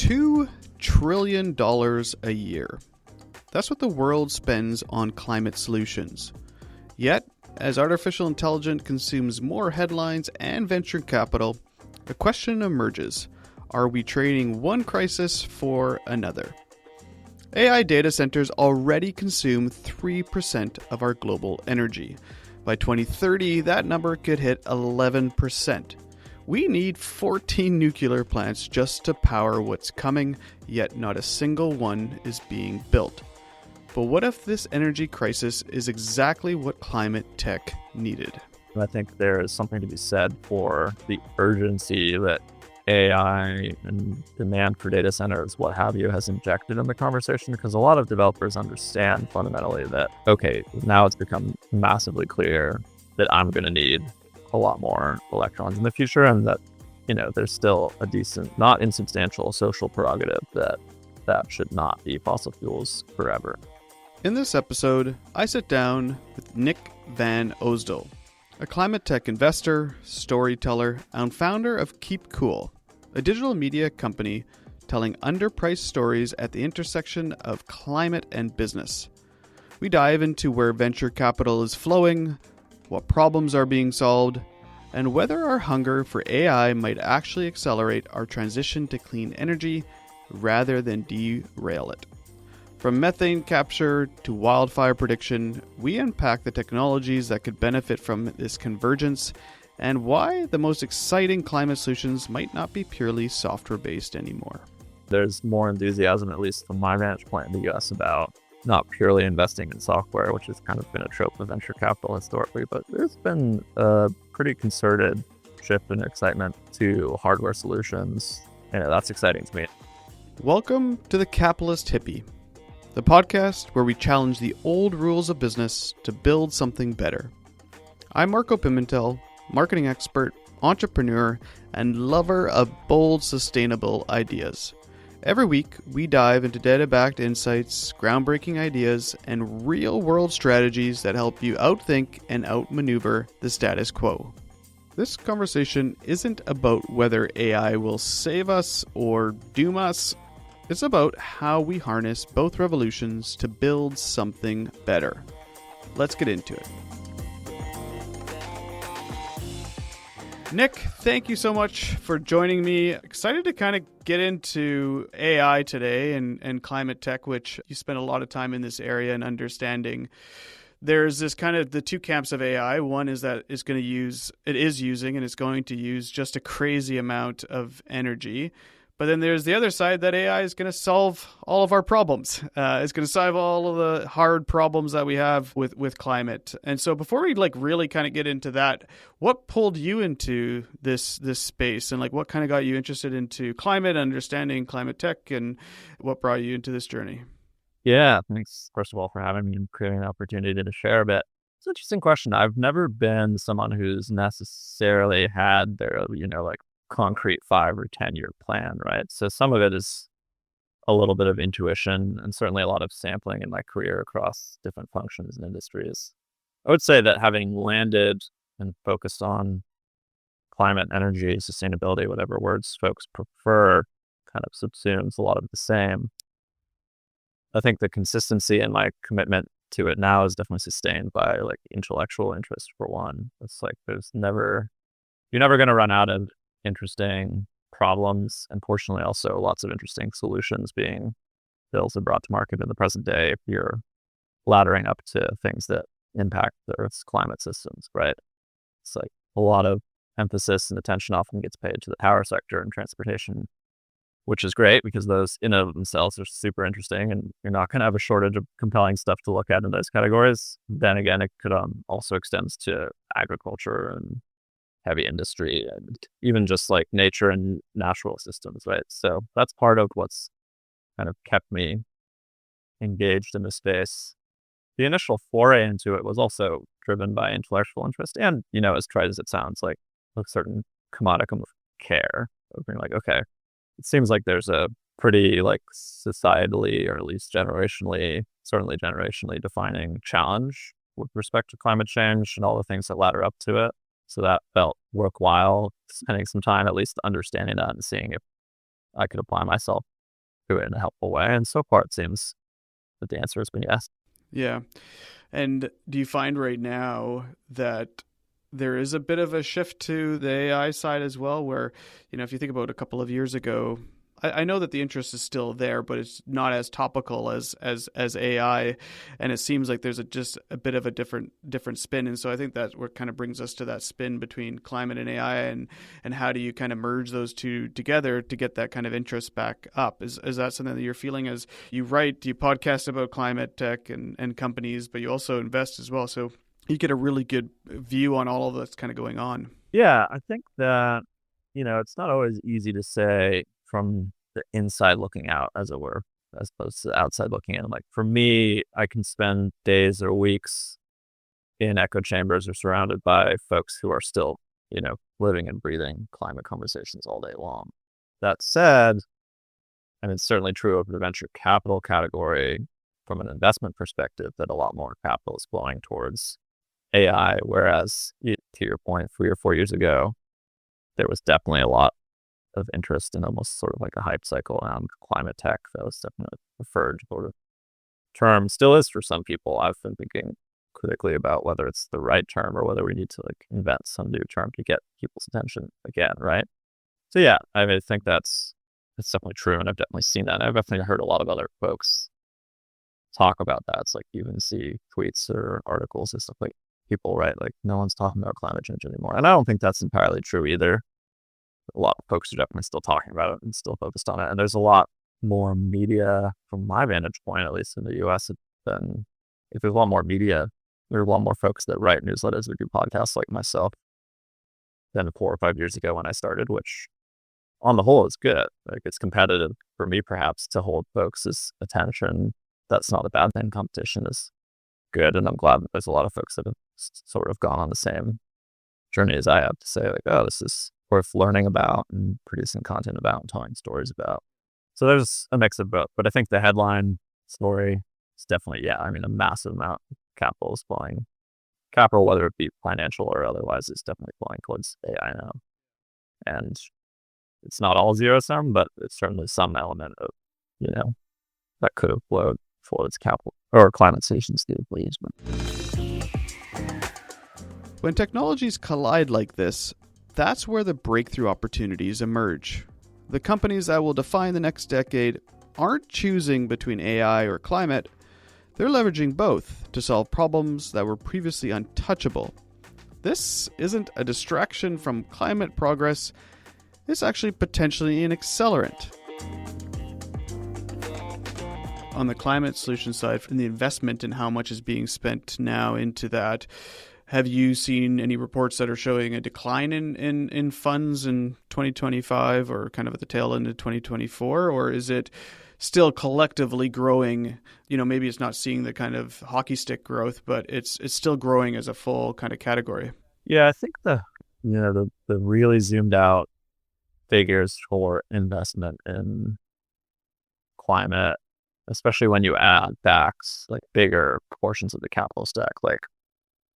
$2 trillion a year. That's what the world spends on climate solutions. Yet, as artificial intelligence consumes more headlines and venture capital, a question emerges. Are we trading one crisis for another? AI data centers already consume 3% of our global energy. By 2030, that number could hit 11%. We need 14 nuclear plants just to power what's coming, yet not a single one is being built. But what if this energy crisis is exactly what climate tech needed? I think there is something to be said for the urgency that AI and demand for data centers, what have you, has injected in the conversation, because a lot of developers understand fundamentally that, okay, now it's become massively clear that I'm going to need a lot more electrons in the future, and that, there's still a decent, not insubstantial social prerogative that should not be fossil fuels forever. In this episode, I sit down with Nick van Osdol, a climate tech investor, storyteller, and founder of Keep Cool, a digital media company telling underpriced stories at the intersection of climate and business. We dive into where venture capital is flowing, what problems are being solved, and whether our hunger for AI might actually accelerate our transition to clean energy rather than derail it. From methane capture to wildfire prediction, we unpack the technologies that could benefit from this convergence and why the most exciting climate solutions might not be purely software-based anymore. There's more enthusiasm, at least from my vantage point in the US, about not purely investing in software, which has kind of been a trope of venture capital historically, but there's been a pretty concerted shift in excitement to hardware solutions. That's exciting to me. Welcome to the Capitalist Hippie, the podcast where we challenge the old rules of business to build something better. I'm Marco Pimentel, marketing expert, entrepreneur, and lover of bold, sustainable ideas. Every week, we dive into data-backed insights, groundbreaking ideas, and real-world strategies that help you outthink and outmaneuver the status quo. This conversation isn't about whether AI will save us or doom us. It's about how we harness both revolutions to build something better. Let's get into it. Nick, thank you so much for joining me. Excited to kind of get into AI today and climate tech, which you spend a lot of time in this area and understanding. There's this kind of the two camps of AI. One is that it's going to use just a crazy amount of energy. But then there's the other side that AI is going to solve all of our problems. It's going to solve all of the hard problems that we have with climate. And so before we really kind of get into that, what pulled you into this space, and what kind of got you interested into climate, understanding climate tech, and what brought you into this journey? Yeah, thanks first of all for having me and creating an opportunity to share a bit. It's an interesting question. I've never been someone who's necessarily had their, concrete 5 or 10-year plan, right? So some of it is a little bit of intuition and certainly a lot of sampling in my career across different functions and industries. I would say that having landed and focused on climate, energy, sustainability, whatever words folks prefer, kind of subsumes a lot of the same. I think the consistency in my commitment to it now is definitely sustained by intellectual interest, for one. It's you're never going to run out of interesting problems, and fortunately also lots of interesting solutions being built and brought to market in the present day if you're laddering up to things that impact the Earth's climate systems, right? It's a lot of emphasis and attention often gets paid to the power sector and transportation, which is great because those in and of themselves are super interesting, and you're not going to have a shortage of compelling stuff to look at in those categories. Then again, it could also extends to agriculture and heavy industry and even just nature and natural systems, right? So that's part of what's kind of kept me engaged in the space. The initial foray into it was also driven by intellectual interest and, as trite as it sounds, a certain commodicum of care of being okay, it seems like there's a pretty societally, or at least certainly generationally defining challenge with respect to climate change and all the things that ladder up to it. So that felt worthwhile, spending some time at least understanding that and seeing if I could apply myself do it in a helpful way. And so far, it seems that the answer has been yes. Yeah. And do you find right now that there is a bit of a shift to the AI side as well, where, if you think about a couple of years ago, I know that the interest is still there, but it's not as topical as AI, and it seems like there's just a bit of a different spin. And so I think that's what kind of brings us to that spin between climate and AI, and how do you kind of merge those two together to get that kind of interest back up? Is that something that you're feeling as you write, you podcast about climate tech and companies, but you also invest as well, so you get a really good view on all of that's kind of going on? Yeah, I think that, it's not always easy to say from the inside looking out, as it were, as opposed to the outside looking in. Like for me, I can spend days or weeks in echo chambers or surrounded by folks who are still, living and breathing climate conversations all day long. That said, and it's certainly true of the venture capital category from an investment perspective, that a lot more capital is flowing towards AI, whereas to your point, 3 or 4 years ago, there was definitely a lot of interest in almost sort of like a hype cycle around climate tech. That was definitely a preferred sort of term, still is for some people. I've been thinking critically about whether it's the right term or whether we need to like invent some new term to get people's attention again, right? So yeah, I mean, I think that's definitely true, and I've definitely seen that. I've definitely heard a lot of other folks talk about that. It's like you even see tweets or articles and stuff like people, right? Like no one's talking about climate change anymore. And I don't think that's entirely true either. A lot of folks are definitely still talking about it and still focused on it. And there's a lot more media from my vantage point, at least in the US, than if there's a lot more media, there's a lot more folks that write newsletters or do podcasts like myself than 4 or 5 years ago when I started, which on the whole is good. Like it's competitive for me perhaps to hold folks' attention. That's not a bad thing. Competition is good. And I'm glad that there's a lot of folks that have sort of gone on the same journey as I have to say like, oh, this is worth learning about and producing content about and telling stories about. So there's a mix of both. But I think the headline story is definitely, a massive amount of capital is flowing. Capital, whether it be financial or otherwise, is definitely flowing towards AI now. And it's not all zero sum, but it's certainly some element of, that could have flowed towards capital or climatization stability. When technologies collide like this, that's where the breakthrough opportunities emerge. The companies that will define the next decade aren't choosing between AI or climate. They're leveraging both to solve problems that were previously untouchable. This isn't a distraction from climate progress. It's actually potentially an accelerant. On the climate solution side, from the investment and how much is being spent now into that, have you seen any reports that are showing a decline in funds in 2025 or kind of at the tail end of 2024? Or is it still collectively growing? Maybe it's not seeing the kind of hockey stick growth, but it's still growing as a full kind of category. Yeah, I think the really zoomed out figures for investment in climate, especially when you add back like bigger portions of the capital stack, like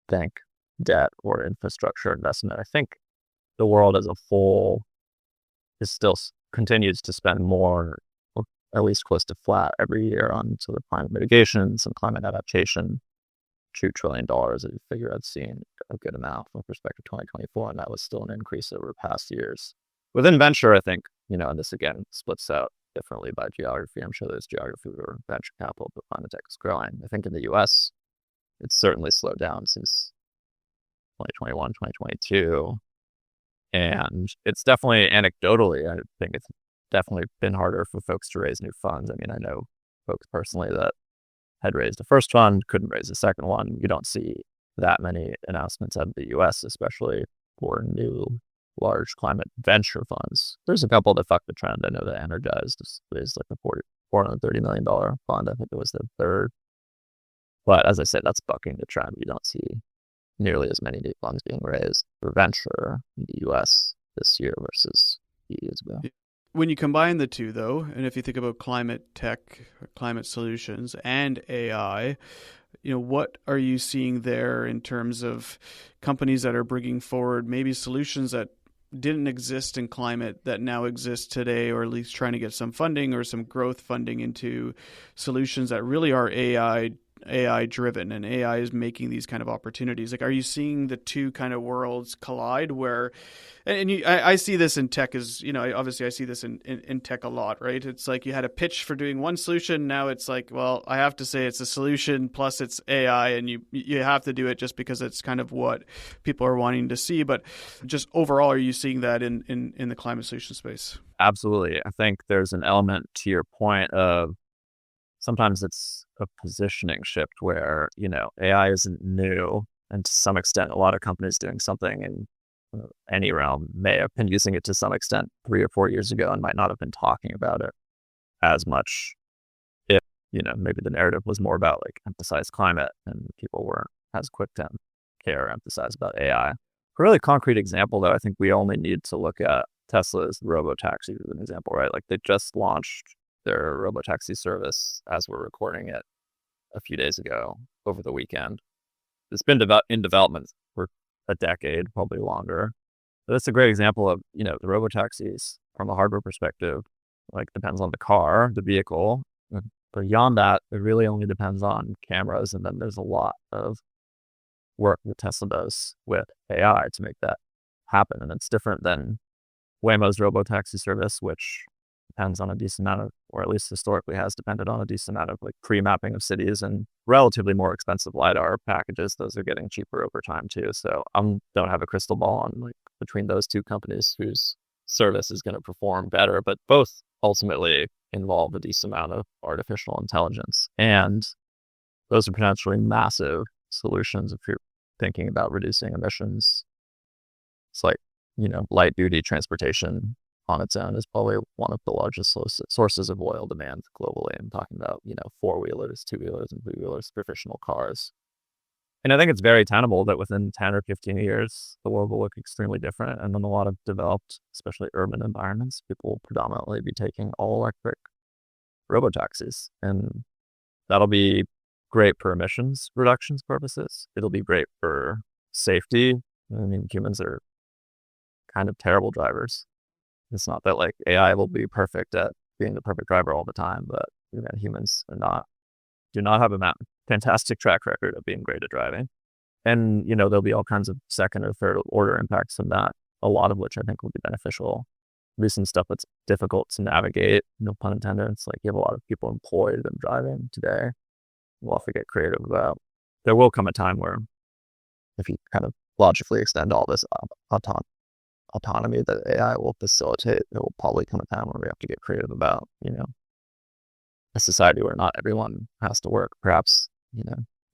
bank debt or infrastructure investment. I think the world as a whole is still continues to spend more, or at least close to flat every year on sort of climate mitigation, some climate adaptation. $2 trillion is a figure I've seen a good amount from perspective 2024, and that was still an increase over past years. Within venture, I think, and this again splits out differently by geography. I'm sure there's geography where venture capital, but climate tech is growing. I think in the US, it's certainly slowed down since 2021, 2022. And it's definitely anecdotally, I think it's definitely been harder for folks to raise new funds. I mean, I know folks personally that had raised the first fund, couldn't raise the second one. You don't see that many announcements out of the US, especially for new large climate venture funds. There's a couple that fucked the trend. I know that Energized raised like a $430 million fund. I think it was the third. But as I said, that's bucking the trend. You don't see nearly as many new funds being raised for venture in the US this year versus years ago. When you combine the two, though, and if you think about climate tech, climate solutions, and AI, what are you seeing there in terms of companies that are bringing forward maybe solutions that didn't exist in climate that now exists today, or at least trying to get some funding or some growth funding into solutions that really are AI driven, and AI is making these kind of opportunities. Like, are you seeing the two kind of worlds collide where, I see this in tech as, obviously I see this in tech a lot, right? It's like you had a pitch for doing one solution. Now it's like, well, I have to say it's a solution plus it's AI, and you have to do it just because it's kind of what people are wanting to see. But just overall, are you seeing that in the climate solution space? Absolutely. I think there's an element to your point of sometimes it's a positioning shift where, AI isn't new. And to some extent, a lot of companies doing something in any realm may have been using it to some extent 3 or 4 years ago and might not have been talking about it as much if, maybe the narrative was more about like emphasize climate and people weren't as quick to care or emphasize about AI. A really concrete example, though, I think we only need to look at Tesla's robotaxi as an example, right? Like they just launched their robotaxi service as we're recording it a few days ago over the weekend. It's been in development for a decade, probably longer. But that's a great example of, the robotaxis from a hardware perspective, like depends on the car, the vehicle. But beyond that, it really only depends on cameras. And then there's a lot of work that Tesla does with AI to make that happen. And it's different than Waymo's robotaxi service, which depends on a decent amount of, or at least historically has depended on a decent amount of like pre-mapping of cities and relatively more expensive LiDAR packages. Those are getting cheaper over time too. So I don't have a crystal ball on like between those two companies whose service is going to perform better, but both ultimately involve a decent amount of artificial intelligence. And those are potentially massive solutions if you're thinking about reducing emissions. It's like, light duty transportation on its own is probably one of the largest sources of oil demand globally. I'm talking about, 4-wheelers, 2-wheelers, and 3-wheelers, professional cars. And I think it's very tenable that within 10 or 15 years, the world will look extremely different. And in a lot of developed, especially urban environments, people will predominantly be taking all electric robotaxis. And that'll be great for emissions reductions purposes. It'll be great for safety. I mean, humans are kind of terrible drivers. It's not that like AI will be perfect at being the perfect driver all the time, but humans do not have a fantastic track record of being great at driving. And, there'll be all kinds of second or third order impacts from that, a lot of which I think will be beneficial. There'll be some stuff that's difficult to navigate, no pun intended. It's like you have a lot of people employed in driving today. We'll have to get creative about. There will come a time where if you kind of logically extend all this autonomy that AI will facilitate, there will probably come a time where we have to get creative about, a society where not everyone has to work. Perhaps,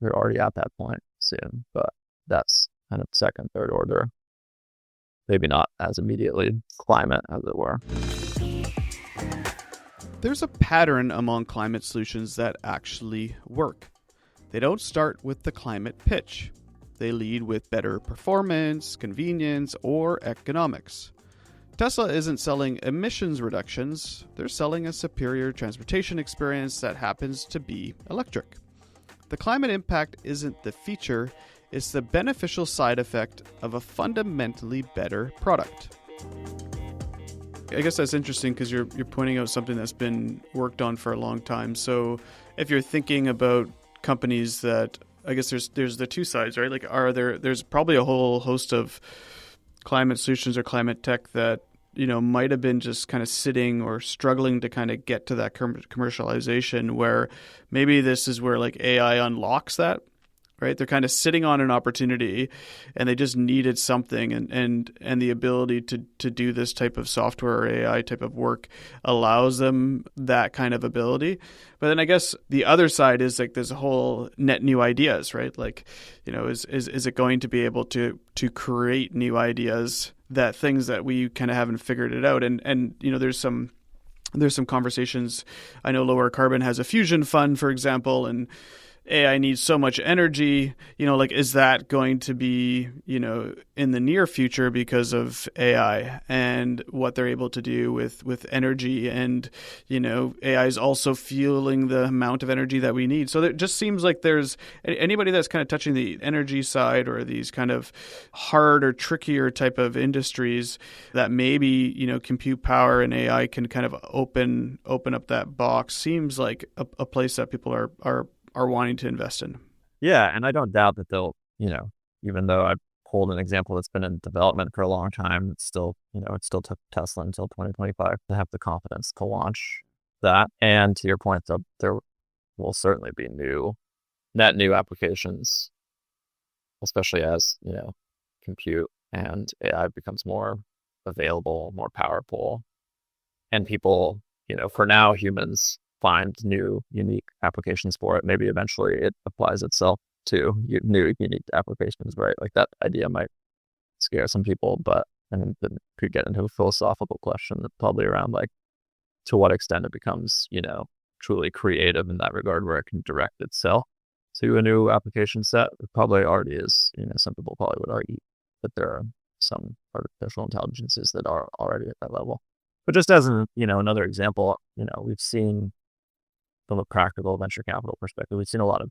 we're already at that point soon, but that's kind of second, third order. Maybe not as immediately climate, as it were. There's a pattern among climate solutions that actually work. They don't start with the climate pitch. They lead with better performance, convenience, or economics. Tesla isn't selling emissions reductions, they're selling a superior transportation experience that happens to be electric. The climate impact isn't the feature, it's the beneficial side effect of a fundamentally better product. I guess that's interesting because you're pointing out something that's been worked on for a long time. So if you're thinking about companies that, I guess there's the two sides, right? Like, there's probably a whole host of climate solutions or climate tech that, might have been just kind of sitting or struggling to kind of get to that commercialization, where maybe this is where like AI unlocks that, right? They're kind of sitting on an opportunity and they just needed something, and the ability to do this type of software or AI type of work allows them that kind of ability. But then I guess the other side is like there's a whole net new ideas, right? Like, is it going to be able to create new ideas, that things that we kind of haven't figured it out? And there's some conversations. I know Lower Carbon has a fusion fund, for example, and AI needs so much energy, like, is that going to be, in the near future because of AI and what they're able to do with energy, and, AI is also fueling the amount of energy that we need. So it just seems like there's anybody that's kind of touching the energy side or these kind of hard or trickier type of industries that maybe, compute power and AI can kind of open up that box, seems like a place that people are wanting to invest in. Yeah, and I don't doubt that they'll, even though I pulled an example that's been in development for a long time, it still took Tesla until 2025 to have the confidence to launch that. And to your point, there will certainly be net new applications, especially as, compute and AI becomes more available, more powerful, and people, for now, humans find new, unique applications for it. Maybe eventually it applies itself to new, unique applications, right? Like that idea might scare some people, but then could get into a philosophical question that's probably around like to what extent it becomes, truly creative in that regard, where it can direct itself to a new application set. It probably already is. Some people probably would argue that there are some artificial intelligences that are already at that level. But just as another example, we've seen from a practical venture capital perspective, we've seen a lot of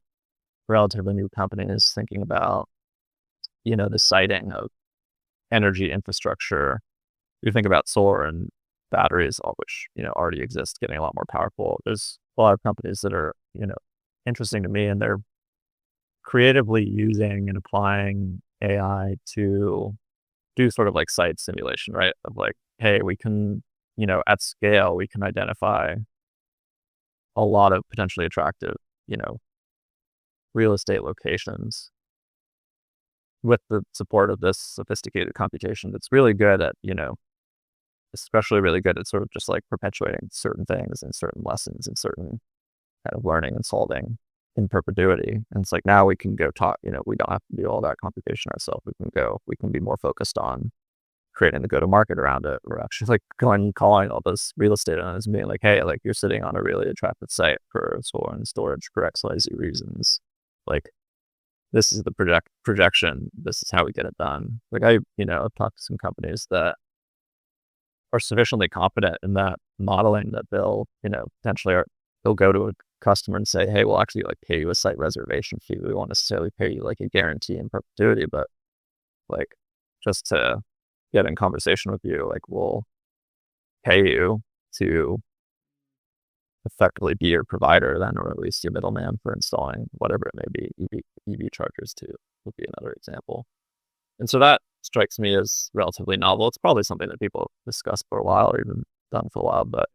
relatively new companies thinking about, the siting of energy infrastructure. You think about solar and batteries, all which, already exist, getting a lot more powerful. There's a lot of companies that are, interesting to me, and they're creatively using and applying AI to do sort of like site simulation, right? Of like, hey, we can, at scale, we can identify a lot of potentially attractive, real estate locations with the support of this sophisticated computation that's really good at, especially really good at sort of just like perpetuating certain things and certain lessons and certain kind of learning and solving in perpetuity. And it's like, now we can go talk, we don't have to do all that computation ourselves. We can be more focused on creating the go-to-market around it. We're actually like calling all this real estate owners and being like, hey, like you're sitting on a really attractive site for solar and storage for XYZ reasons. Like, this is the projection. This is how we get it done. Like I've talked to some companies that are sufficiently confident in that modeling that they'll, potentially they'll go to a customer and say, hey, we'll actually like pay you a site reservation fee. We won't necessarily pay you like a guarantee in perpetuity, but like just to get in conversation with you, like we'll pay you to effectively be your provider then, or at least your middleman for installing whatever it may be. EV chargers too would be another example. And so that strikes me as relatively novel. It's probably something that people have discussed for a while or even done for a while, but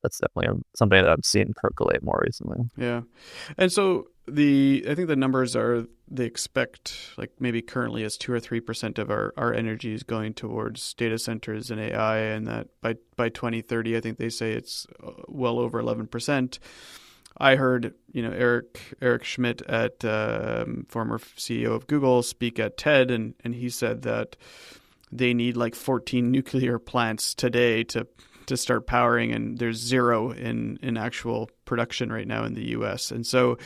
that's definitely something that I've seen percolate more recently. Yeah. And so I think the numbers are, they expect like maybe currently as 2 or 3% of our energy is going towards data centers and AI, and that by 2030, I think they say it's well over 11%. I heard, Eric Schmidt at former CEO of Google speak at TED, and he said that they need like 14 nuclear plants today to start powering, and there's 0 in actual production right now in the US. And so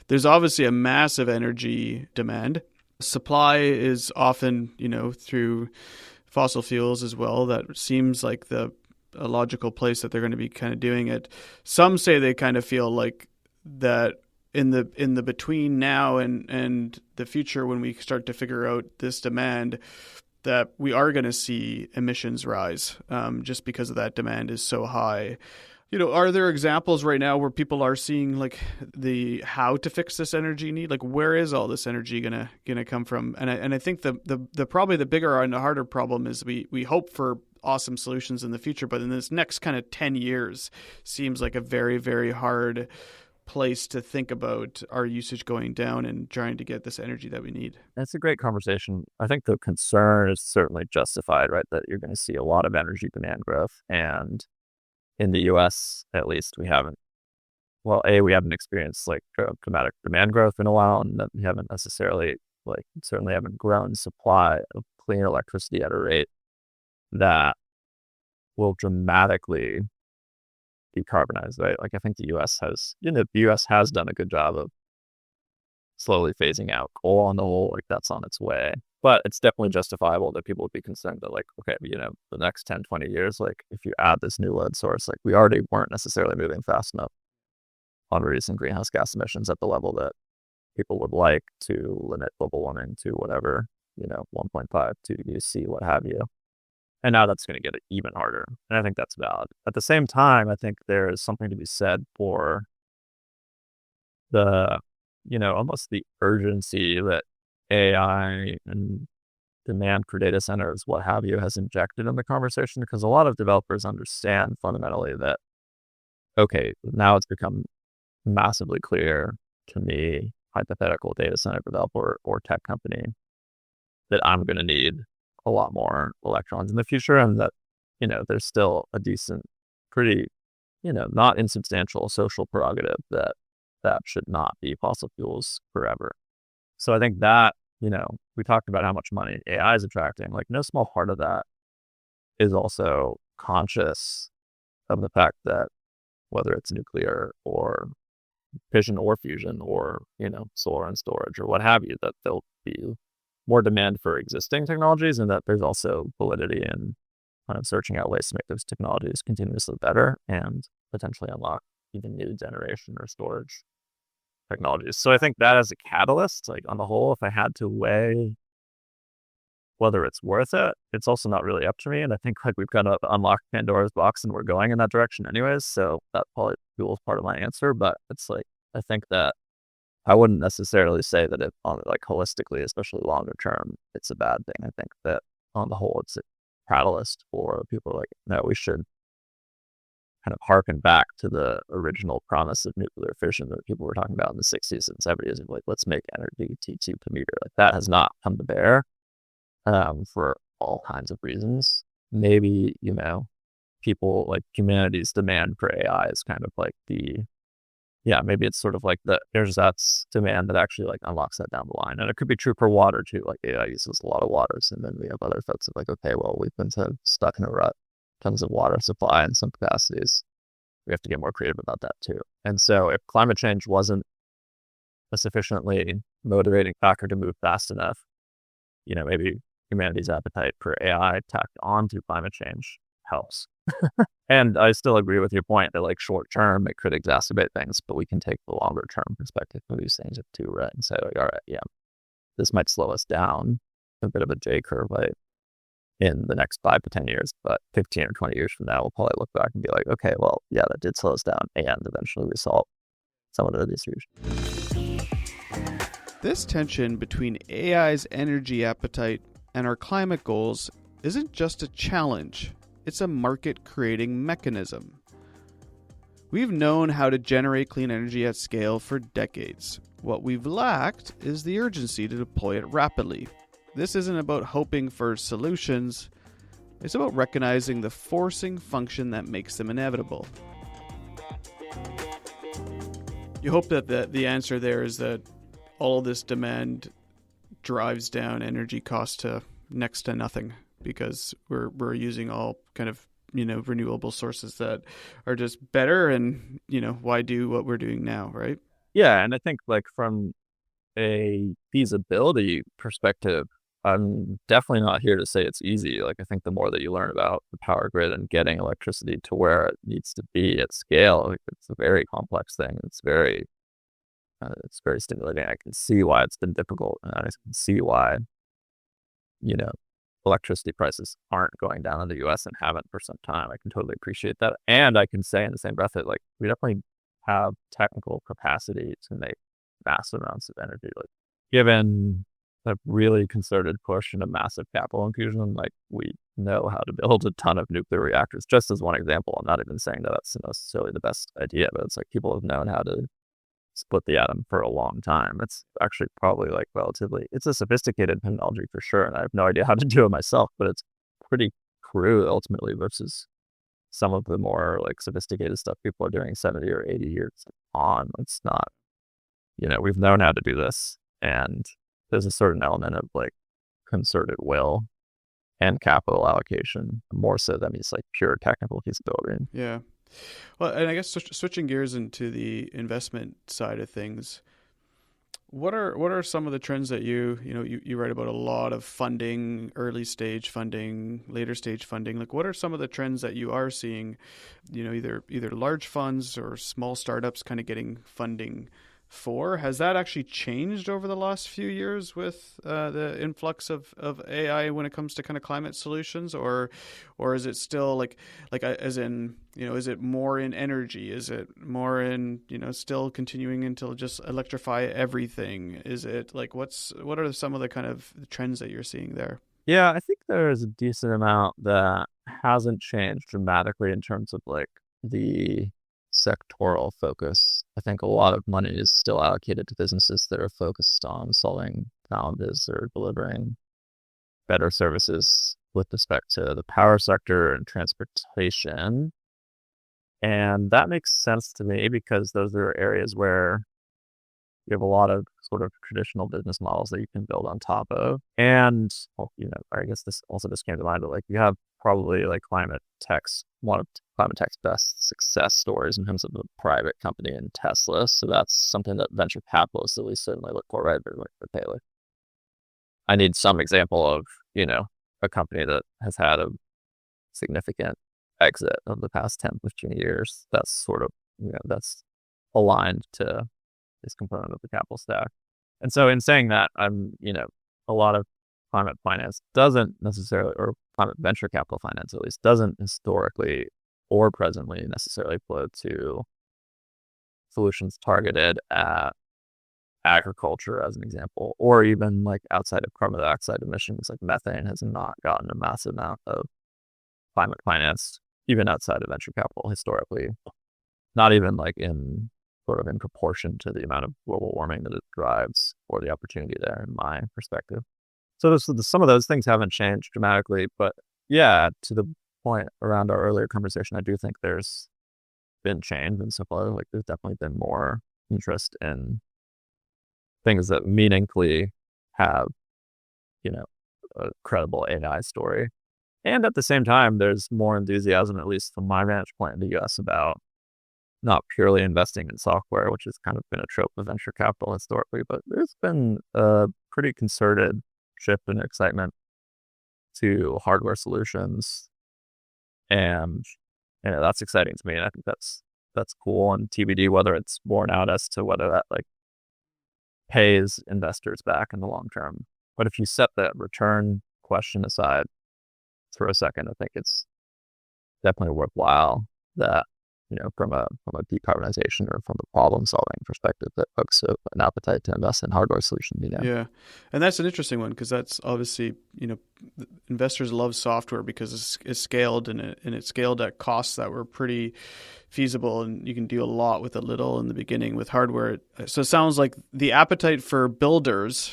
there's obviously a massive energy demand. Supply is often, through fossil fuels as well. That seems like a logical place that they're going to be kind of doing it. Some say they kind of feel like that in the between now and the future, when we start to figure out this demand, that we are going to see emissions rise just because of that demand is so high. Are there examples right now where people are seeing like how to fix this energy need? Like, where is all this energy gonna come from? And I think the probably the bigger and the harder problem is we hope for awesome solutions in the future, but in this next kind of 10 years seems like a very, very hard place to think about our usage going down and trying to get this energy that we need. That's a great conversation. I think the concern is certainly justified, right? That you're going to see a lot of energy demand growth. And in the US, at least, we haven't experienced like dramatic demand growth in a while, and that we haven't necessarily certainly haven't grown supply of clean electricity at a rate that will dramatically decarbonize, right? Like I think the US has done a good job of slowly phasing out coal on the whole, like that's on its way. But it's definitely justifiable that people would be concerned that like, okay, the next 10, 20 years, like if you add this new load source, like we already weren't necessarily moving fast enough on reducing greenhouse gas emissions at the level that people would like to limit global warming to whatever, 1.5, 2 degrees C, what have you. And now that's going to get it even harder. And I think that's valid. At the same time, I think there is something to be said for the, almost the urgency that AI and demand for data centers, what have you, has injected in the conversation, because a lot of developers understand fundamentally that, okay, now it's become massively clear to me, hypothetical data center developer or tech company, that I'm going to need a lot more electrons in the future, and that, there's still a decent, pretty, not insubstantial social prerogative that should not be fossil fuels forever. So I think that, we talked about how much money AI is attracting. Like no small part of that is also conscious of the fact that whether it's nuclear or fission or fusion or, solar and storage or what have you, that there'll be more demand for existing technologies, and that there's also validity in kind of searching out ways to make those technologies continuously better and potentially unlock even new generation or storage technologies. So I think that as a catalyst, like on the whole, if I had to weigh whether it's worth it, it's also not really up to me. And I think like we've kind of unlocked Pandora's box and we're going in that direction anyways. So that probably fuels part of my answer. But it's like, I think that I wouldn't necessarily say that it on like holistically, especially longer term, it's a bad thing. I think that on the whole, it's a catalyst for people like, no, we should kind of harken back to the original promise of nuclear fission that people were talking about in the 60s and 70s of like, let's make energy T2 per meter. Like that has not come to bear for all kinds of reasons. Maybe, people like humanity's demand for AI is kind of like maybe it's sort of like there's that demand that actually like unlocks that down the line. And it could be true for water too. Like AI uses a lot of waters. And then we have other folks of like, okay, well, we've been sort of stuck in a rut, tons of water supply in some capacities. We have to get more creative about that too. And so if climate change wasn't a sufficiently motivating factor to move fast enough, maybe humanity's appetite for AI tacked onto climate change helps. And I still agree with your point that like short term, it could exacerbate things, but we can take the longer term perspective of these things too, right? And say, like, all right, yeah, this might slow us down a bit of a J curve, right? In the next 5 to 10 years, but 15 or 20 years from now, we'll probably look back and be like, okay, well, yeah, that did slow us down, and eventually we solved some of the issues. This tension between AI's energy appetite and our climate goals isn't just a challenge, it's a market-creating mechanism. We've known how to generate clean energy at scale for decades. What we've lacked is the urgency to deploy it rapidly. This isn't about hoping for solutions, it's about recognizing the forcing function that makes them inevitable. You hope that the answer there is that all of this demand drives down energy costs to next to nothing because we're using all kind of, renewable sources that are just better and, why do what we're doing now, right? Yeah, and I think like from a feasibility perspective, I'm definitely not here to say it's easy. Like I think the more that you learn about the power grid and getting electricity to where it needs to be at scale, like it's a very complex thing. It's very stimulating. I can see why it's been difficult, and I can see why, electricity prices aren't going down in the US and haven't for some time. I can totally appreciate that. And I can say in the same breath that like we definitely have technical capacity to make massive amounts of energy. Like given a really concerted push and a massive capital infusion, like we know how to build a ton of nuclear reactors. Just as one example, I'm not even saying that that's necessarily the best idea, but it's like people have known how to split the atom for a long time. It's actually probably like it's a sophisticated technology for sure, and I have no idea how to do it myself, but it's pretty crude ultimately versus some of the more like sophisticated stuff people are doing 70 or 80 years on. It's not, we've known how to do this, and there's a certain element of like concerted will and capital allocation more so than just like pure technical feasibility. Yeah. Well, and I guess switching gears into the investment side of things, what are some of the trends that you write about a lot of funding, early stage funding, later stage funding? Like, what are some of the trends that you are seeing, either large funds or small startups kind of getting funding for? Has that actually changed over the last few years with the influx of AI when it comes to kind of climate solutions, or is it still as in, is it more in energy? Is it more in, still continuing until just electrify everything? Is it like what are some of the kind of trends that you're seeing there? Yeah, I think there's a decent amount that hasn't changed dramatically in terms of like the sectoral focus. I think a lot of money is still allocated to businesses that are focused on solving challenges or delivering better services with respect to the power sector and transportation. And that makes sense to me because those are areas where you have a lot of sort of traditional business models that you can build on top of. And, I guess this came to mind, but like you have probably like one of climate tech's best success stories in terms of a private company in Tesla. So that's something that venture capitalists at least certainly look for, right? But like, okay, like I need some example of, a company that has had a significant exit of the past 10, 15 years. That's sort of, that's aligned to this component of the capital stack. And so in saying that, a lot of climate finance doesn't necessarily, or climate venture capital finance at least, doesn't historically or presently necessarily flow to solutions targeted at agriculture, as an example, or even like outside of carbon dioxide emissions, like methane has not gotten a massive amount of climate finance, even outside of venture capital historically, not even like in proportion to the amount of global warming that it drives or the opportunity there, in my perspective. So some of those things haven't changed dramatically, but yeah, to the point around our earlier conversation, I do think there's been change in so far. Like there's definitely been more interest in things that meaningfully have, a credible AI story. And at the same time, there's more enthusiasm, at least from my vantage point in the US, about not purely investing in software, which has kind of been a trope of venture capital historically, but there's been a pretty concerted shift in excitement to hardware solutions. And that's exciting to me. And I think that's cool, and TBD whether it's borne out as to whether that like pays investors back in the long term. But if you set that return question aside for a second, I think it's definitely worthwhile that, from a decarbonization or from the problem solving perspective, that folks have an appetite to invest in hardware solutions. Yeah. And that's an interesting one because that's obviously, investors love software because it's scaled and it's scaled at costs that were pretty feasible, and you can do a lot with a little in the beginning. With hardware, so it sounds like the appetite for builders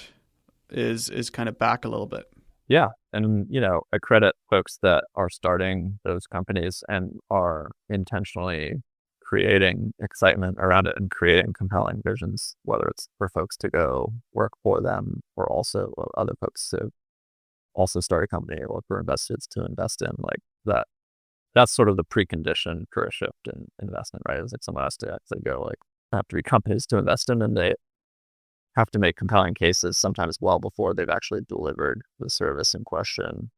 is kind of back a little bit. Yeah. And, I credit folks that are starting those companies and are intentionally creating excitement around it and creating compelling visions, whether it's for folks to go work for them or also other folks to also start a company or for investors to invest in. Like that's sort of the precondition for a shift in investment, right? It's like someone has to actually go like, have to be companies to invest in, and they have to make compelling cases sometimes well before they've actually delivered the service in question,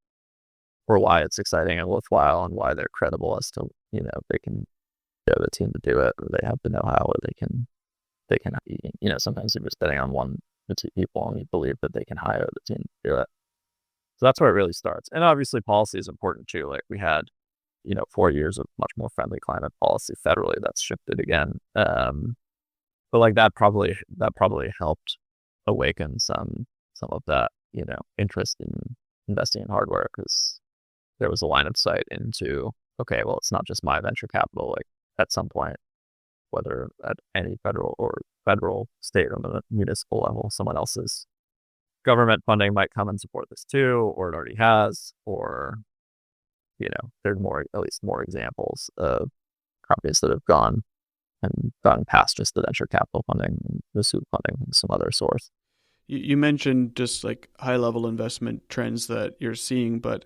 or why it's exciting and worthwhile and why they're credible as to, they can have a team to do it, or they have the know-how, or they can, sometimes they're just betting on one or two people and you believe that they can hire the team to do it. So that's where it really starts. And obviously policy is important too. Like we had, 4 years of much more friendly climate policy federally. That's shifted again. But like that probably helped awaken some of that, interest in investing in hardware, because there was a line of sight into, okay, well, it's not just my venture capital. Like at some point, whether at any federal, state, or municipal level, someone else's government funding might come and support this too, or it already has, or, there's at least more examples of companies that have gone past just the venture capital funding and the soup funding from some other source. You mentioned just like high level investment trends that you're seeing, but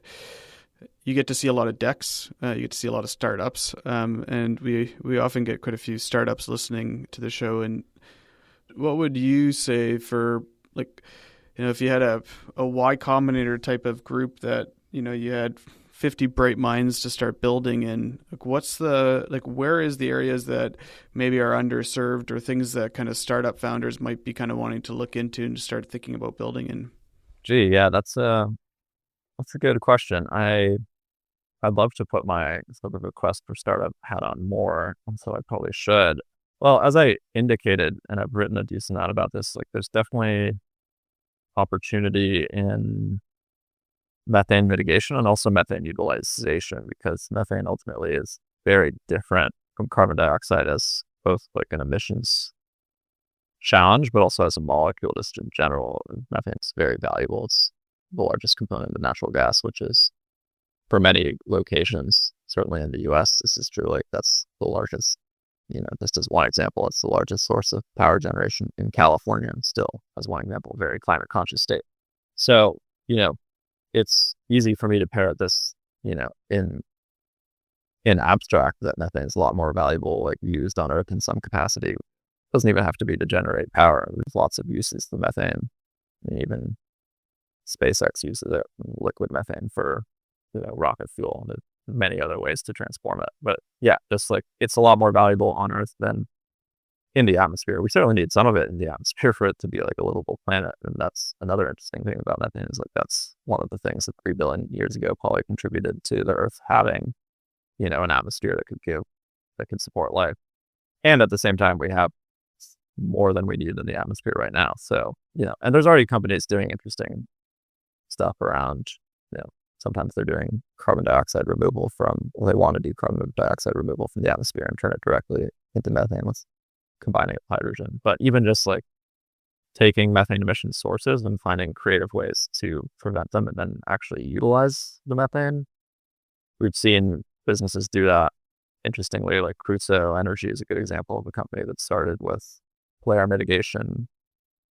you get to see a lot of decks, you get to see a lot of startups, and we often get quite a few startups listening to the show. And what would you say for, like, if you had a Y Combinator type of group that, you had 50 bright minds to start building in, where is the areas that maybe are underserved, or things that kind of startup founders might be kind of wanting to look into and start thinking about building in? Gee, yeah, that's a good question. I'd love to put my sort of request for startup hat on more, and so I probably should. Well, as I indicated, and I've written a decent amount about this, like there's definitely opportunity in methane mitigation and also methane utilization, because methane ultimately is very different from carbon dioxide as both like an emissions challenge, but also as a molecule just in general. Methane is very valuable. It's the largest component of natural gas, which is, for many locations, certainly in the US, this is true. Like that's the largest, just as one example, it's the largest source of power generation in California, and still, as one example, very climate conscious state. So, it's easy for me to pair this, in abstract, that methane is a lot more valuable, like used on Earth in some capacity. It doesn't even have to be to generate power. There's lots of uses for methane. And even SpaceX uses it, liquid methane, for rocket fuel. There's many other ways to transform it. But yeah, just like it's a lot more valuable on Earth than in the atmosphere. We certainly need some of it in the atmosphere for it to be like a livable planet. And that's another interesting thing about methane, is like that's one of the things that 3 billion years ago probably contributed to the Earth having, an atmosphere that could support life. And at the same time, we have more than we need in the atmosphere right now. So, and there's already companies doing interesting stuff around, sometimes they're doing carbon dioxide removal they want to do carbon dioxide removal from the atmosphere and turn it directly into methane with combining it with hydrogen. But even just like taking methane emission sources and finding creative ways to prevent them and then actually utilize the methane, we've seen businesses do that. Interestingly, like Crusoe Energy is a good example of a company that started with flare mitigation,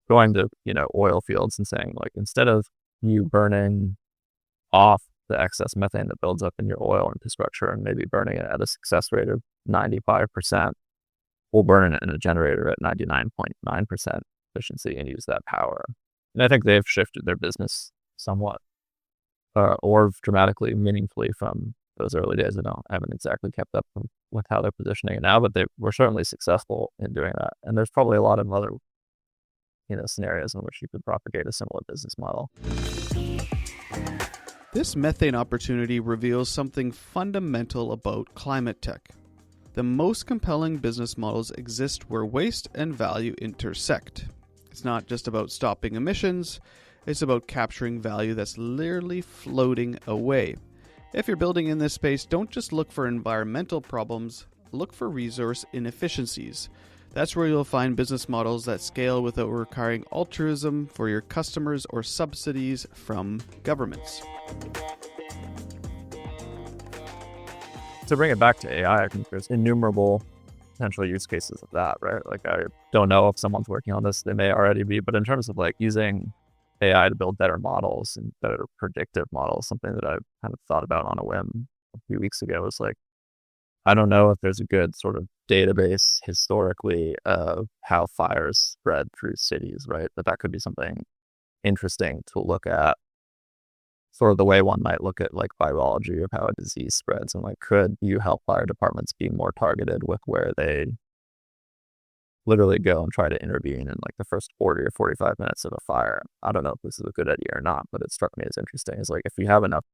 going to, oil fields and saying, like, instead of you burning off the excess methane that builds up in your oil infrastructure and maybe burning it at a success rate of 95%, we'll burn it in a generator at 99.9% efficiency and use that power. And I think they've shifted their business somewhat, or dramatically, meaningfully from those early days. I haven't exactly kept up with how they're positioning it now, but they were certainly successful in doing that. And there's probably a lot of other, scenarios in which you could propagate a similar business model. This methane opportunity reveals something fundamental about climate tech. The most compelling business models exist where waste and value intersect. It's not just about stopping emissions, it's about capturing value that's literally floating away. If you're building in this space, don't just look for environmental problems, look for resource inefficiencies. That's where you'll find business models that scale without requiring altruism for your customers or subsidies from governments. To bring it back to AI, I think there's innumerable potential use cases of that, right? Like, I don't know if someone's working on this, they may already be, but in terms of like using AI to build better models and better predictive models, something that I've kind of thought about on a whim a few weeks ago was like, I don't know if there's a good sort of database historically of how fires spread through cities, right? But that could be something interesting to look at, sort of the way one might look at like virology of how a disease spreads, and like, could you help fire departments be more targeted with where they literally go and try to intervene in like the first 40 or 45 minutes of a fire? I don't know if this is a good idea or not, but it struck me as interesting. It's like, if you have enough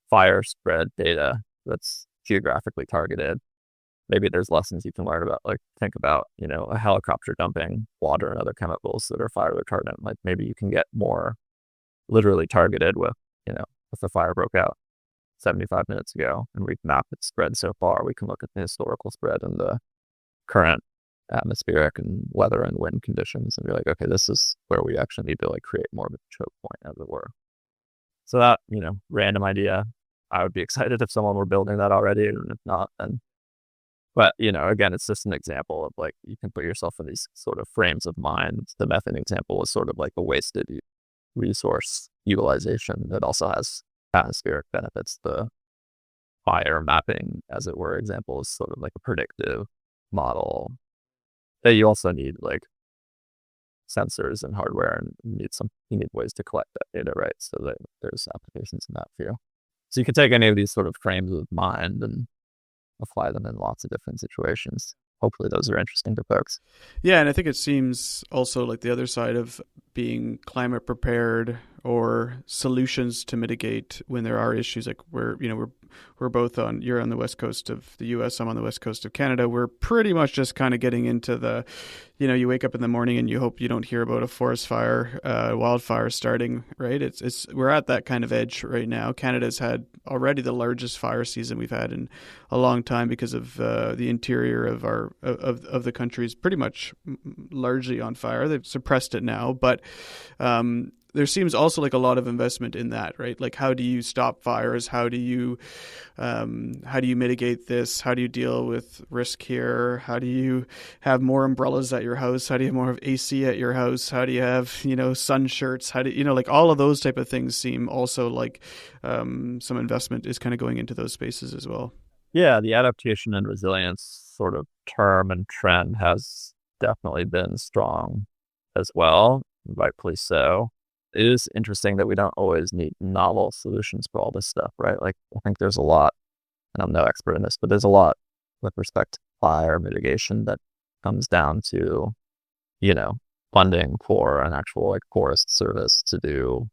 fire spread data that's geographically targeted, maybe there's lessons you can learn about, like, think about, a helicopter dumping water and other chemicals that are fire retardant. Like, maybe you can get more literally targeted with, if the fire broke out 75 minutes ago and we've mapped its spread so far, we can look at the historical spread and the current atmospheric and weather and wind conditions and be like, okay, this is where we actually need to like create more of a choke point, as it were. So that, random idea, I would be excited if someone were building that already, and if not, then. But, again, it's just an example of like, you can put yourself in these sort of frames of mind. The methane example was sort of like a wasted resource utilization that also has atmospheric benefits. The fire mapping, as it were, example is sort of like a predictive model that you also need like sensors and hardware, and you need ways to collect that data, right? So that there's applications in that for you. So you can take any of these sort of frames of mind and apply them in lots of different situations. Hopefully those are interesting to folks. Yeah, and I think it seems also like the other side of being climate prepared or solutions to mitigate when there are issues. Like we're both you're on the west coast of the US, I'm on the west coast of Canada. We're pretty much just kind of getting into the, you wake up in the morning and you hope you don't hear about a forest fire, wildfire starting, right? We're at that kind of edge right now. Canada's had already the largest fire season we've had in a long time because of the interior of of the country is pretty much largely on fire. They've suppressed it now, but there seems also like a lot of investment in that, right? Like, how do you stop fires? How do you mitigate this? How do you deal with risk here? How do you have more umbrellas at your house? How do you have more of AC at your house? How do you have, sun shirts? How do like all of those type of things seem also like some investment is kind of going into those spaces as well. Yeah, the adaptation and resilience sort of term and trend has definitely been strong as well, rightfully so. It is interesting that we don't always need novel solutions for all this stuff, right? Like, I think there's a lot, and I'm no expert in this, but there's a lot with respect to fire mitigation that comes down to, funding for an actual like forest service to do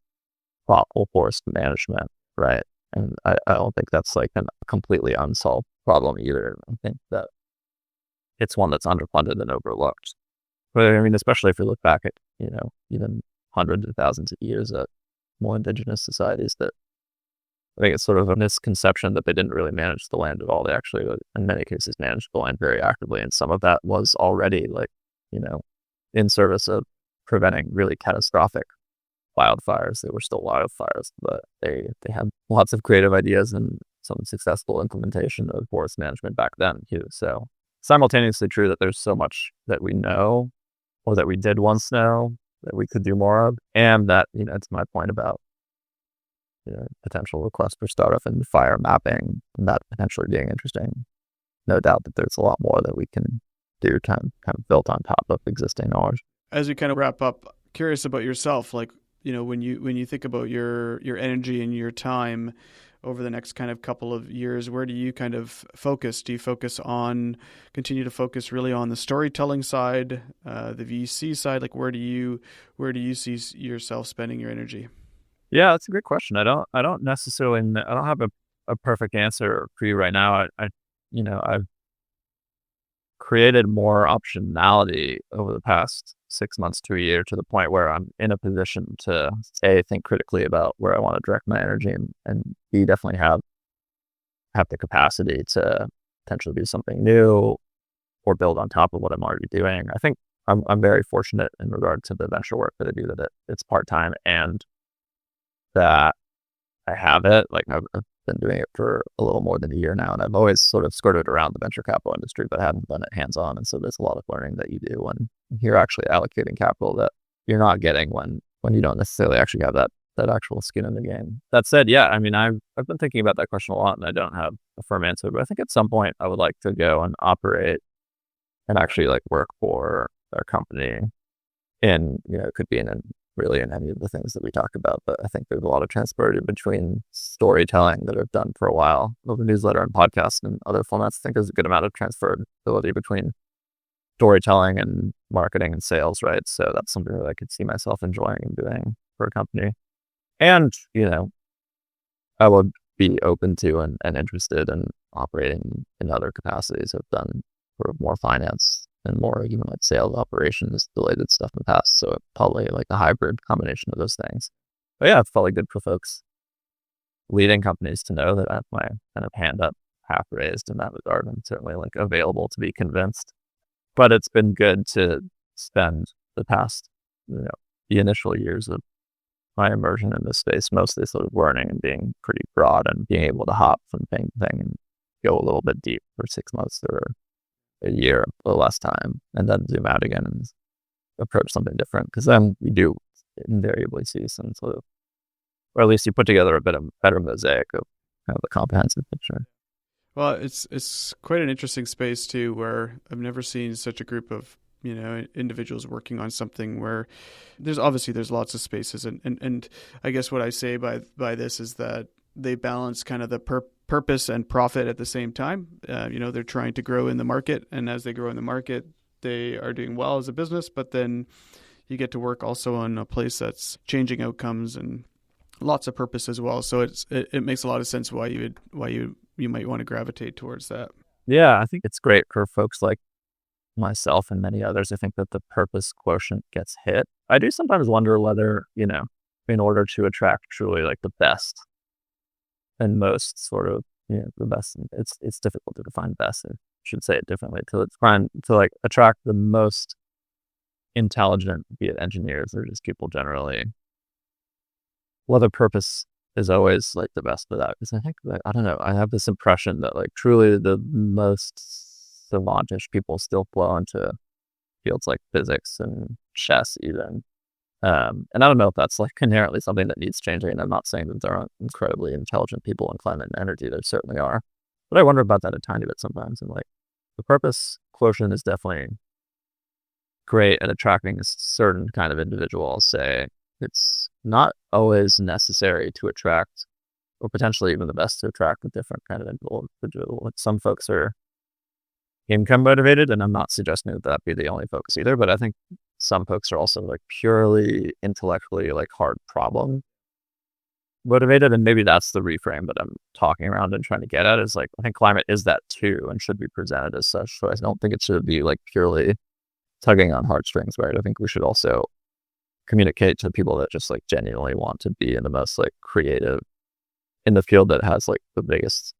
thoughtful forest management, right? And I don't think that's like a completely unsolved problem either. I think that it's one that's underfunded and overlooked. But I mean, especially if you look back at, even hundreds of thousands of years at more indigenous societies, that I think it's sort of a misconception that they didn't really manage the land at all. They actually, in many cases, managed the land very actively. And some of that was already like, in service of preventing really catastrophic wildfires. They were still wildfires, but they had lots of creative ideas and some successful implementation of forest management back then too. So simultaneously true that there's so much that we know or that we did once know that we could do more of. And that, it's my point about potential request for startup and fire mapping, and that potentially being interesting. No doubt that there's a lot more that we can do kind of built on top of existing knowledge. As we kind of wrap up, curious about yourself, like, when you think about your energy and your time over the next kind of couple of years, where do you kind of focus? Do you continue to focus really on the storytelling side, the VC side? Like, where do you see yourself spending your energy? Yeah, that's a great question. I don't have a perfect answer for you right now. I've created more optionality over the past 6 months to a year, to the point where I'm in a position to A, think critically about where I want to direct my energy, and B, definitely have the capacity to potentially do something new or build on top of what I'm already doing. I think I'm very fortunate in regard to the venture work that I do, that it's part-time and that I have it. Like, I've been doing it for a little more than a year now, and I've always sort of skirted around the venture capital industry, but I haven't done it hands-on. And so there's a lot of learning that you do when you're actually allocating capital that you're not getting when you don't necessarily actually have that actual skin in the game. That said, yeah, I mean, I've been thinking about that question a lot, and I don't have a firm answer, but I think at some point I would like to go and operate and actually like work for a company in, it could be in any of the things that we talk about. But I think there's a lot of transferability between storytelling that I've done for a while, both the newsletter and podcast and other formats. I think there's a good amount of transferability between storytelling and marketing and sales, right? So that's something that I could see myself enjoying and doing for a company. And, I would be open to and interested in operating in other capacities. I've done sort of more finance and more even like sales operations related stuff in the past. So probably like a hybrid combination of those things. But yeah, it's probably good for folks leading companies to know that I have my kind of hand up, half raised in that regard. I'm certainly like available to be convinced. But it's been good to spend the past, the initial years of my immersion in this space, mostly sort of learning and being pretty broad and being able to hop from thing to thing and go a little bit deep for 6 months or a year or less time, and then zoom out again and approach something different. Because then we do invariably see some sort of or at least you put together a bit of better mosaic of kind of the comprehensive picture. Well, it's quite an interesting space too, where I've never seen such a group of individuals working on something where there's lots of spaces, and I guess what I say by this is that they balance kind of the purpose and profit at the same time. They're trying to grow in the market, and as they grow in the market, they are doing well as a business, but then you get to work also on a place that's changing outcomes and lots of purpose as well. So it makes a lot of sense why you might want to gravitate towards that. Yeah, I think it's great for folks like myself and many others. I think that the purpose quotient gets hit. I do sometimes wonder whether, in order to attract truly like the best and most sort of, the best, it's difficult to define best. I should say it differently. To like attract the most intelligent, be it engineers or just people generally, whether purpose is always like the best for that. Because I think that, I don't know, I have this impression that like truly the most savantish people still flow into fields like physics and chess even. And I don't know if that's like inherently something that needs changing. And I'm not saying that there aren't incredibly intelligent people in climate and energy. There certainly are. But I wonder about that a tiny bit sometimes. And like the purpose quotient is definitely great at attracting a certain kind of individual. I'll say it's not always necessary to attract, or potentially even the best to attract a different kind of individual. Like some folks are income motivated, and I'm not suggesting that be the only focus either, but I think some folks are also like purely intellectually like hard problem motivated, and maybe that's the reframe that I'm talking around and trying to get at, is like I think climate is that too and should be presented as such. So I don't think it should be like purely tugging on heartstrings, right? I think we should also communicate to people that just like genuinely want to be in the most like creative in the field that has like the biggest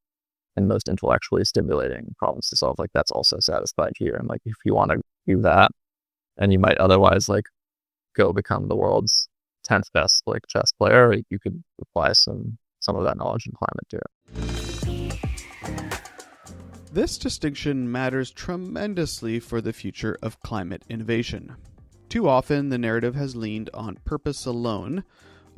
and most intellectually stimulating problems to solve. Like that's also satisfied here. And like if you want to do that, and you might otherwise like go become the world's 10th best like chess player, you could apply some of that knowledge in climate to it. This distinction matters tremendously for the future of climate innovation. Too often, the narrative has leaned on purpose alone,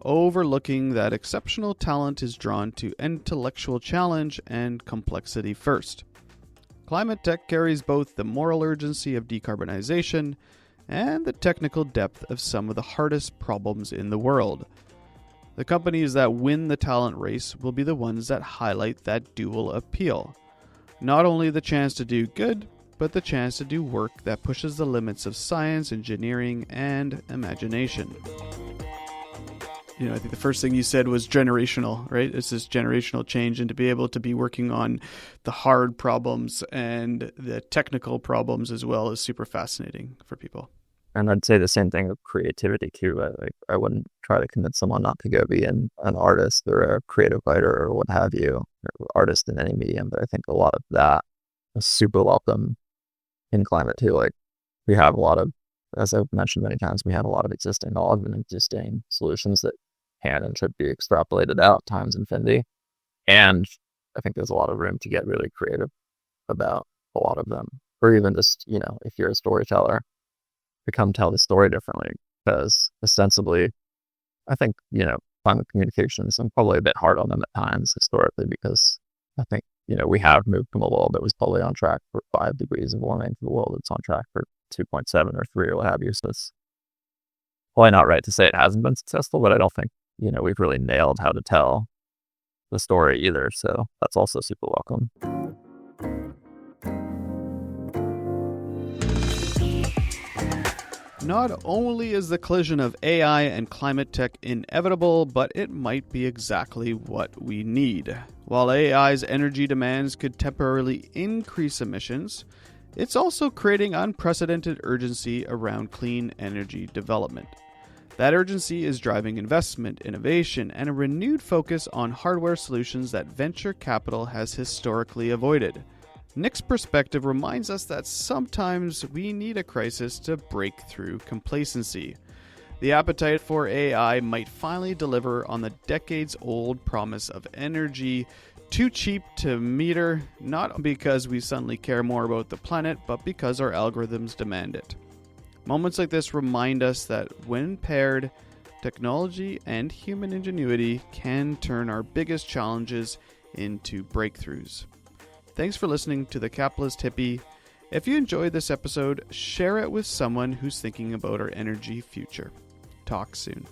overlooking that exceptional talent is drawn to intellectual challenge and complexity first. Climate tech carries both the moral urgency of decarbonization and the technical depth of some of the hardest problems in the world. The companies that win the talent race will be the ones that highlight that dual appeal. Not only the chance to do good, but the chance to do work that pushes the limits of science, engineering, and imagination. I think the first thing you said was generational, right? It's this generational change, and to be able to be working on the hard problems and the technical problems as well is super fascinating for people. And I'd say the same thing of creativity too. I wouldn't try to convince someone not to go be an artist or a creative writer or what have you, or artist in any medium. But I think a lot of that is super welcome in climate too. Like we have a lot of, as I've mentioned many times, we have a lot of existing knowledge and existing solutions that can and should be extrapolated out times infinity. And I think there's a lot of room to get really creative about a lot of them. Or even just, if you're a storyteller, come tell the story differently, because ostensibly I think climate communications, I'm probably a bit hard on them at times historically, because I think we have moved from a world that was probably on track for 5 degrees of warming to the world that's on track for 2.7 or 3 or what have you. So it's probably not right to say it hasn't been successful, but I don't think we've really nailed how to tell the story either, so that's also super welcome. Not only is the collision of AI and climate tech inevitable, but it might be exactly what we need. While AI's energy demands could temporarily increase emissions, it's also creating unprecedented urgency around clean energy development. That urgency is driving investment, innovation, and a renewed focus on hardware solutions that venture capital has historically avoided. Nick's perspective reminds us that sometimes we need a crisis to break through complacency. The appetite for AI might finally deliver on the decades-old promise of energy too cheap to meter, not because we suddenly care more about the planet, but because our algorithms demand it. Moments like this remind us that when paired, technology and human ingenuity can turn our biggest challenges into breakthroughs. Thanks for listening to the Capitalist Hippie. If you enjoyed this episode, share it with someone who's thinking about our energy future. Talk soon.